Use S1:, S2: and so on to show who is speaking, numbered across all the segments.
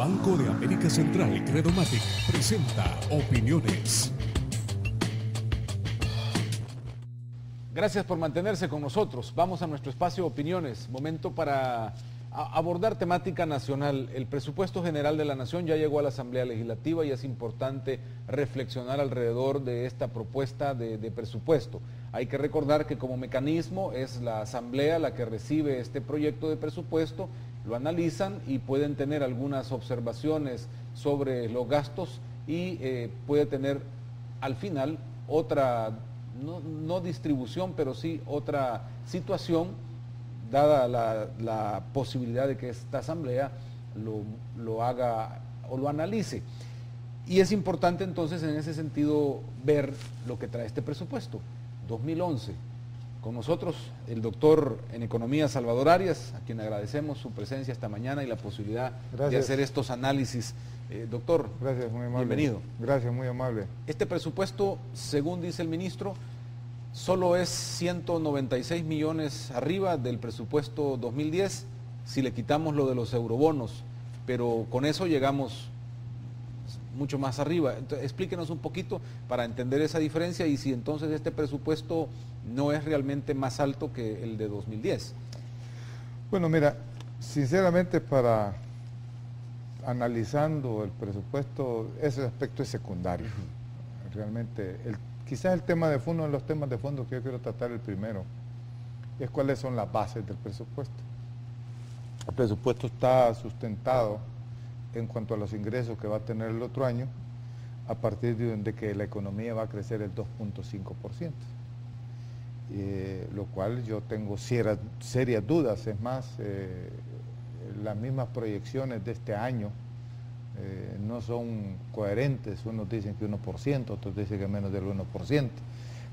S1: Banco de América Central Credomatic presenta Opiniones.
S2: Gracias por mantenerse con nosotros. Vamos a nuestro espacio Opiniones, momento para abordar temática nacional. El presupuesto general de la Nación ya llegó a la Asamblea Legislativa y es importante reflexionar alrededor de esta propuesta de presupuesto. Hay que recordar que como mecanismo es la Asamblea la que recibe este proyecto de presupuesto, lo analizan y pueden tener algunas observaciones sobre los gastos y puede tener al final otra, no distribución, pero sí otra situación, dada la posibilidad de que esta asamblea lo haga o lo analice. Y es importante entonces en ese sentido ver lo que trae este presupuesto 2011. Con nosotros el doctor en Economía Salvador Arias, a quien agradecemos su presencia esta mañana y la posibilidad de hacer estos análisis. Doctor,
S3: gracias, muy amable.
S2: Bienvenido.
S3: Gracias, muy amable.
S2: Este presupuesto, según dice el ministro, solo es 196 millones arriba del presupuesto 2010, si le quitamos lo de los eurobonos, pero con eso llegamos mucho más arriba. Entonces, explíquenos un poquito para entender esa diferencia y si entonces este presupuesto no es realmente más alto que el de 2010.
S3: Bueno, mira, sinceramente analizando el presupuesto, ese aspecto es secundario. Realmente, quizás el tema de fondo, uno de los temas de fondo que yo quiero tratar el primero, es cuáles son las bases del presupuesto. El presupuesto está sustentado en cuanto a los ingresos que va a tener el otro año, a partir de que la economía va a crecer el 2.5%. Lo cual yo tengo serias dudas. Es más, las mismas proyecciones de este año no son coherentes. Unos dicen que 1%, otros dicen que menos del 1%,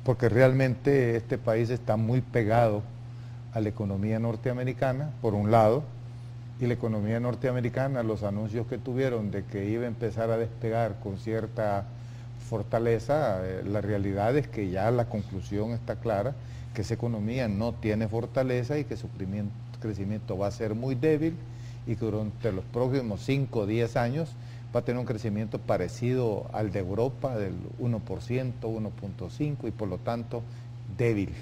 S3: porque realmente este país está muy pegado a la economía norteamericana, por un lado, y la economía norteamericana, los anuncios que tuvieron de que iba a empezar a despegar con cierta fortaleza, la realidad es que ya la conclusión está clara, que esa economía no tiene fortaleza y que su crecimiento va a ser muy débil y que durante los próximos 5 o 10 años va a tener un crecimiento parecido al de Europa, del 1%, 1.5% y por lo tanto débil.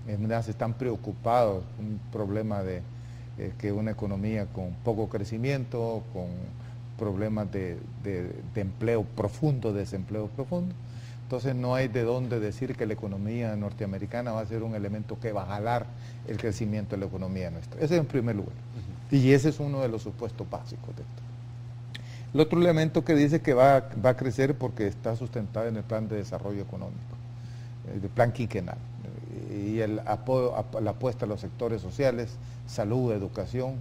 S3: Se están preocupados, un problema de que una economía con poco crecimiento, con problemas de empleo profundo, desempleo profundo. Entonces no hay de dónde decir que la economía norteamericana va a ser un elemento que va a jalar el crecimiento de la economía nuestra. Ese es en primer lugar. Y ese es uno de los supuestos básicos de esto. El otro elemento que dice que va a crecer porque está sustentado en el plan de desarrollo económico, el plan quinquenal, y la apuesta a los sectores sociales, salud, educación,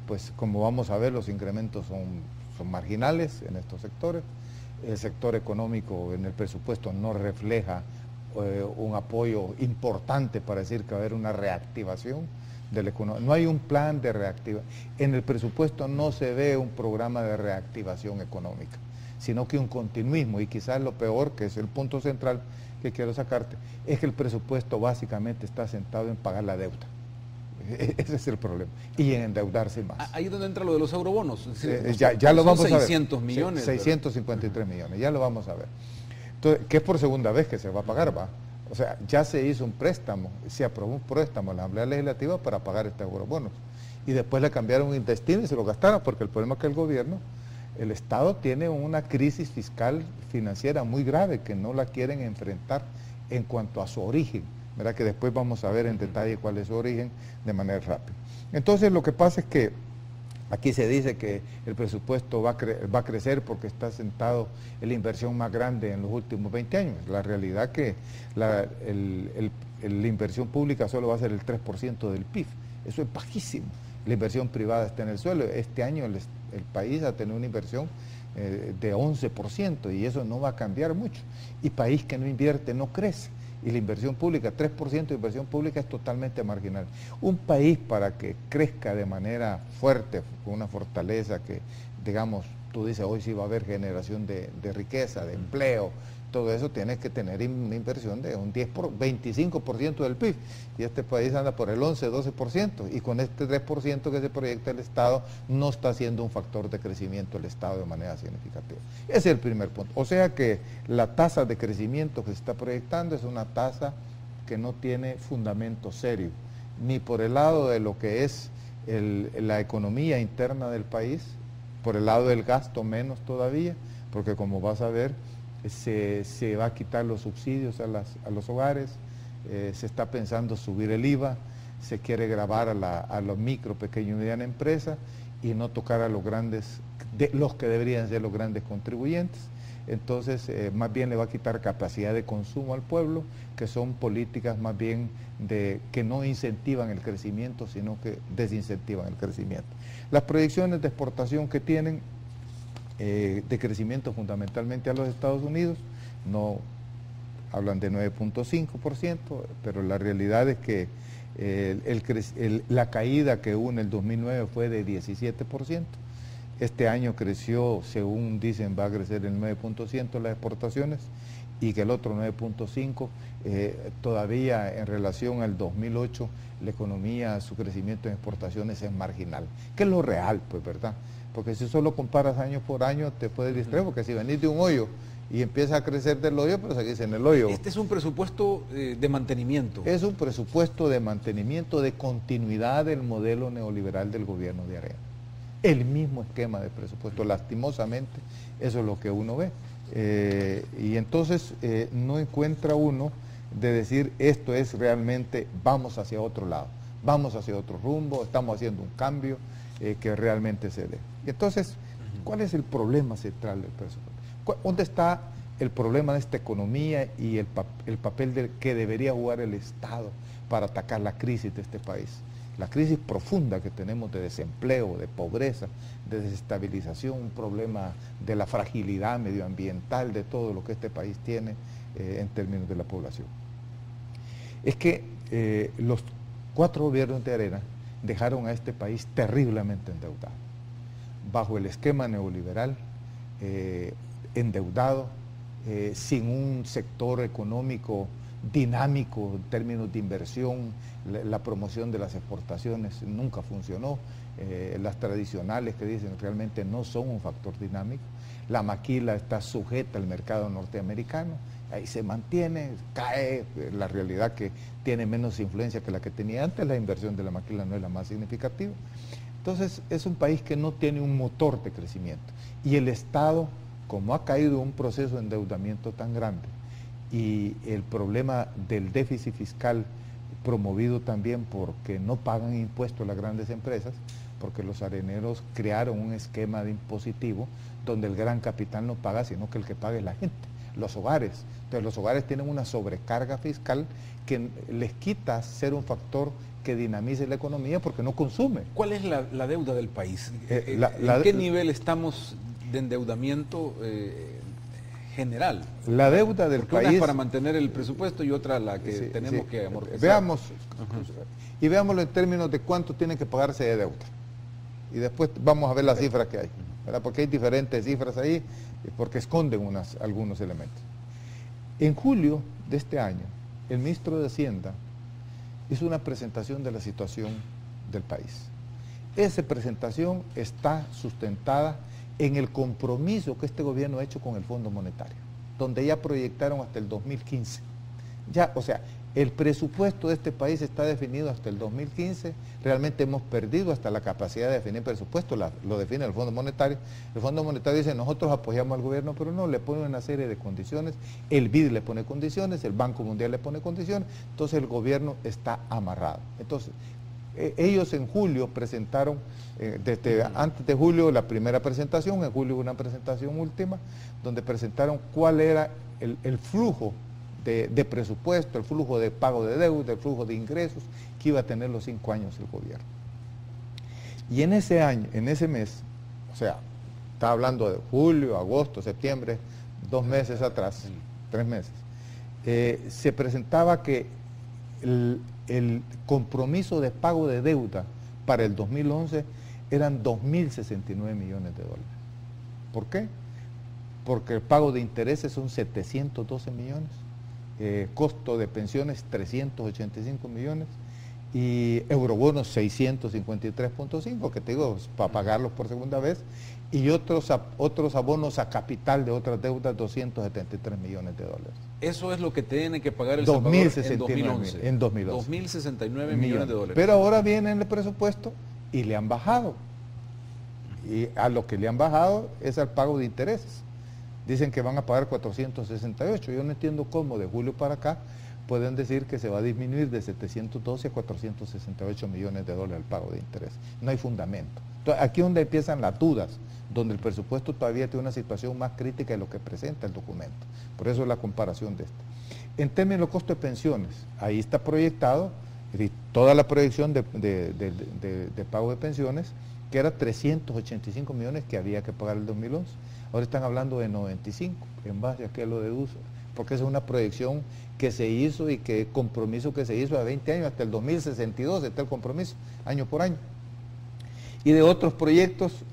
S3: pues como vamos a ver, los incrementos son marginales en estos sectores. El sector económico en el presupuesto no refleja un apoyo importante para decir que va a haber una reactivación de la economía. No hay un plan de reactivación. En el presupuesto no se ve un programa de reactivación económica, sino que un continuismo. Y quizás lo peor, que es el punto central que quiero sacarte, es que el presupuesto básicamente está sentado en pagar la deuda. Ese es el problema. Y en endeudarse más.
S2: Ahí es donde entra lo de los eurobonos. Es decir,
S3: ya lo vamos a ver.
S2: 600 millones.
S3: 653 millones, ya lo vamos a ver. Entonces, que es por segunda vez que se va a pagar, ¿va? O sea, ya se hizo un préstamo, se aprobó un préstamo en la Asamblea Legislativa para pagar estos eurobonos. Y después le cambiaron un intestino y se lo gastaron, porque el problema es que el gobierno, el Estado tiene una crisis fiscal financiera muy grave que no la quieren enfrentar en cuanto a su origen. ¿Verdad? Que después vamos a ver en detalle cuál es su origen de manera rápida. Entonces lo que pasa es que aquí se dice que el presupuesto va a crecer porque está sentado en la inversión más grande en los últimos 20 años. La realidad es que la inversión pública solo va a ser el 3% del PIB. Eso es bajísimo. La inversión privada está en el suelo. Este año el país ha tenido una inversión de 11% y eso no va a cambiar mucho. Y país que no invierte no crece. Y la inversión pública, 3% de inversión pública es totalmente marginal. Un país para que crezca de manera fuerte, con una fortaleza que, digamos, tú dices, hoy sí va a haber generación de riqueza, de empleo, todo eso tienes que tener una inversión de un 25% del PIB, y este país anda por el 11-12%, y con este 3% que se proyecta el Estado, no está siendo un factor de crecimiento el Estado de manera significativa. Ese es el primer punto. O sea que la tasa de crecimiento que se está proyectando es una tasa que no tiene fundamento serio, ni por el lado de lo que es la economía interna del país, por el lado del gasto menos todavía, porque como vas a ver, se va a quitar los subsidios a los hogares, se está pensando subir el IVA, se quiere gravar a los micro, pequeño y mediana empresa y no tocar a los grandes, los que deberían ser los grandes contribuyentes. Entonces, más bien le va a quitar capacidad de consumo al pueblo, que son políticas más bien que no incentivan el crecimiento, sino que desincentivan el crecimiento. Las proyecciones de exportación que tienen de crecimiento fundamentalmente a los Estados Unidos, no hablan de 9.5%, pero la realidad es que la caída que hubo en el 2009 fue de 17%. Este año creció, según dicen, va a crecer el 9.1% las exportaciones, y que el otro 9.5%, todavía en relación al 2008, la economía, su crecimiento en exportaciones es marginal, que es lo real, pues, ¿verdad? Porque si solo comparas año por año, te puedes distraer, porque si venís de un hoyo y empieza a crecer del hoyo, pero seguís en el hoyo.
S2: Este es un presupuesto de mantenimiento.
S3: Es un presupuesto de mantenimiento, de continuidad del modelo neoliberal del gobierno de Arena. El mismo esquema de presupuesto, lastimosamente, eso es lo que uno ve. Y entonces no encuentra uno de decir, esto es realmente, vamos hacia otro lado, vamos hacia otro rumbo, estamos haciendo un cambio que realmente se dé. Entonces, ¿cuál es el problema central del presupuesto? ¿Dónde está el problema de esta economía y el papel que debería jugar el Estado para atacar la crisis de este país? La crisis profunda que tenemos de desempleo, de pobreza, de desestabilización, un problema de la fragilidad medioambiental, de todo lo que este país tiene en términos de la población. Es que los 4 gobiernos de Arena dejaron a este país terriblemente endeudado, bajo el esquema neoliberal, endeudado, sin un sector económico dinámico en términos de inversión. La promoción de las exportaciones nunca funcionó, las tradicionales que dicen realmente no son un factor dinámico. La maquila está sujeta al mercado norteamericano, ahí se mantiene, cae, la realidad que tiene menos influencia que la que tenía antes, la inversión de la maquila no es la más significativa. Entonces es un país que no tiene un motor de crecimiento, y el Estado, como ha caído en un proceso de endeudamiento tan grande, y el problema del déficit fiscal promovido también porque no pagan impuestos las grandes empresas, porque los areneros crearon un esquema de impositivo donde el gran capital no paga, sino que el que paga es la gente, los hogares. Entonces los hogares tienen una sobrecarga fiscal que les quita ser un factor que dinamice la economía porque no consume.
S2: ¿Cuál es la deuda del país? ¿En qué nivel estamos de endeudamiento general?
S3: La deuda del
S2: Porque
S3: país...
S2: una es para mantener el presupuesto y otra la que tenemos que amortizar.
S3: Veamos, y veámoslo en términos de cuánto tiene que pagarse de deuda. Y después vamos a ver las cifras que hay, ¿verdad? Porque hay diferentes cifras ahí, porque esconden algunos elementos. En julio de este año, el ministro de Hacienda hizo una presentación de la situación del país. Esa presentación está sustentada en el compromiso que este gobierno ha hecho con el Fondo Monetario, donde ya proyectaron hasta el 2015. Ya, o sea, el presupuesto de este país está definido hasta el 2015, realmente hemos perdido hasta la capacidad de definir presupuesto, lo define el Fondo Monetario. El Fondo Monetario dice, nosotros apoyamos al gobierno, pero no, le pone una serie de condiciones, el BID le pone condiciones, el Banco Mundial le pone condiciones, entonces el gobierno está amarrado. Entonces, ellos en julio presentaron, desde antes de julio la primera presentación, en julio una presentación última, donde presentaron cuál era el flujo de presupuesto, el flujo de pago de deuda, el flujo de ingresos que iba a tener los 5 años el gobierno. Y en ese año, en ese mes, o sea, está hablando de julio, agosto, septiembre, 2 meses atrás, 3 meses, se presentaba que el compromiso de pago de deuda para el 2011 eran 2.069 millones de dólares. ¿Por qué? porque el pago de intereses son 712 millones, costo de pensiones 385 millones y eurobonos 653.5, que te digo, para pagarlos por segunda vez, y otros abonos a capital de otras deudas, 273 millones de dólares.
S2: Eso es lo que tiene que pagar El Salvador en 2011.
S3: En 2011.
S2: 2.069 millones de dólares.
S3: Pero ahora viene en el presupuesto y le han bajado. Y a lo que le han bajado es al pago de intereses. Dicen que van a pagar 468. Yo no entiendo cómo de julio para acá pueden decir que se va a disminuir de 712 a 468 millones de dólares el pago de interés. No hay fundamento. Entonces, aquí es donde empiezan las dudas, donde el presupuesto todavía tiene una situación más crítica de lo que presenta el documento. Por eso es la comparación de este. En términos de costo de pensiones, ahí está proyectado toda la proyección de pago de pensiones, que era 385 millones que había que pagar el 2011. Ahora están hablando de 95, en base a qué lo deduce, porque esa es una proyección que se hizo y que compromiso que se hizo a 20 años, hasta el 2062 está el compromiso, año por año. Y de otros proyectos,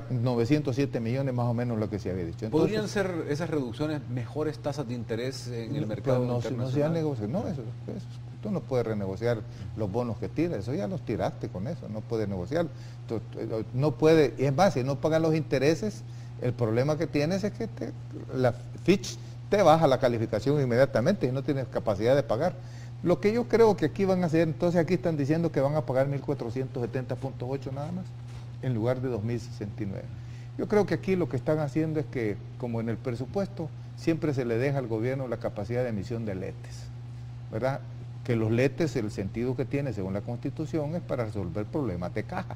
S3: 907 millones más o menos lo que se había dicho. Entonces,
S2: ¿podrían ser esas reducciones mejores tasas de interés en el mercado internacional?
S3: No se han negociado, no, eso, tú no puedes renegociar los bonos que tiras, eso ya los tiraste con eso, no puedes negociar. No puede, y es más, si no pagan los intereses, el problema que tienes es que la Fitch te baja la calificación inmediatamente y no tienes capacidad de pagar. Lo que yo creo que aquí van a hacer, entonces aquí están diciendo que van a pagar 1.470.8 nada más, en lugar de 2.069. Yo creo que aquí lo que están haciendo es que, como en el presupuesto, siempre se le deja al gobierno la capacidad de emisión de letes, ¿verdad? Que los letes, el sentido que tiene según la Constitución, es para resolver problemas de caja.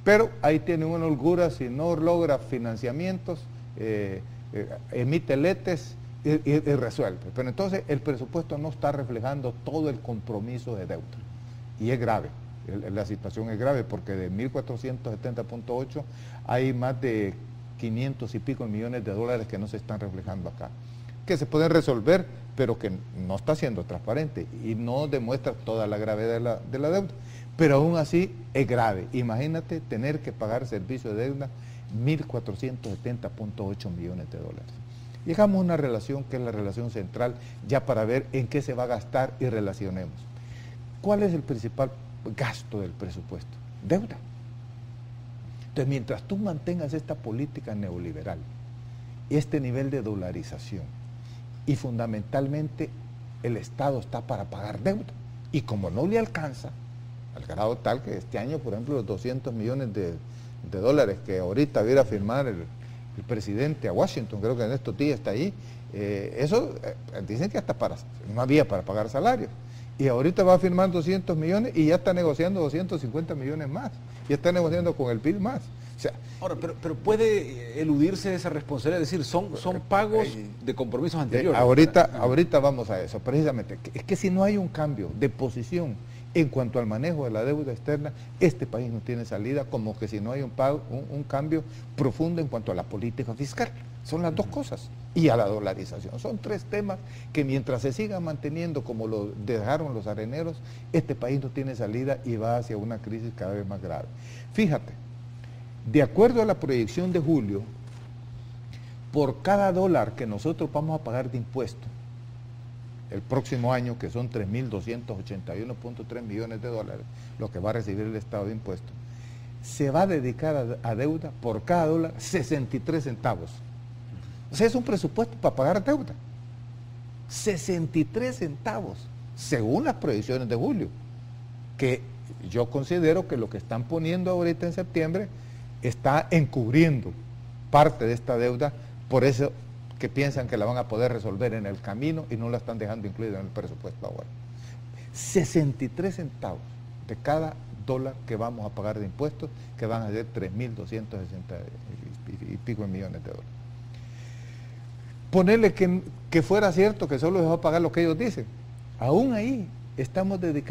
S3: Pero ahí tiene una holgura, si no logra financiamientos, emite letes y resuelve. Pero entonces el presupuesto no está reflejando todo el compromiso de deuda. Y es grave, la situación es grave porque de 1.470.8 hay más de 500 y pico millones de dólares que no se están reflejando acá. Que se pueden resolver, pero que no está siendo transparente y no demuestra toda la gravedad de la deuda. Pero aún así es grave. Imagínate tener que pagar servicio de deuda 1.470.8 millones de dólares. Llegamos a una relación que es la relación central, ya para ver en qué se va a gastar y relacionemos. ¿Cuál es el principal gasto del presupuesto? Deuda. Entonces, mientras tú mantengas esta política neoliberal, este nivel de dolarización, y fundamentalmente el Estado está para pagar deuda, y como no le alcanza, al grado tal que este año, por ejemplo, los 200 millones de dólares que ahorita viera a firmar el presidente a Washington, creo que en estos días está ahí, dicen que hasta no había para pagar salarios, y ahorita va a firmar 200 millones y ya está negociando 250 millones más, ya está negociando con el PIB más. O sea,
S2: ahora, pero puede eludirse esa responsabilidad, es decir, son pagos de compromisos anteriores.
S3: Ahorita vamos a eso, precisamente, es que si no hay un cambio de posición en cuanto al manejo de la deuda externa, este país no tiene salida, como que si no hay un cambio profundo en cuanto a la política fiscal. Son las dos cosas. Y a la dolarización. Son tres temas que mientras se sigan manteniendo como lo dejaron los areneros, este país no tiene salida y va hacia una crisis cada vez más grave. Fíjate, de acuerdo a la proyección de julio, por cada dólar que nosotros vamos a pagar de impuestos, el próximo año, que son 3.281.3 millones de dólares, lo que va a recibir el Estado de impuestos, se va a dedicar a deuda por cada dólar 63 centavos. O sea, es un presupuesto para pagar deuda. 63 centavos, según las proyecciones de julio, que yo considero que lo que están poniendo ahorita en septiembre está encubriendo parte de esta deuda, por eso que piensan que la van a poder resolver en el camino y no la están dejando incluida en el presupuesto ahora. 63 centavos de cada dólar que vamos a pagar de impuestos, que van a ser 3.260 y pico millones de dólares. Ponerle que fuera cierto que solo se va a pagar lo que ellos dicen. Aún ahí estamos dedicando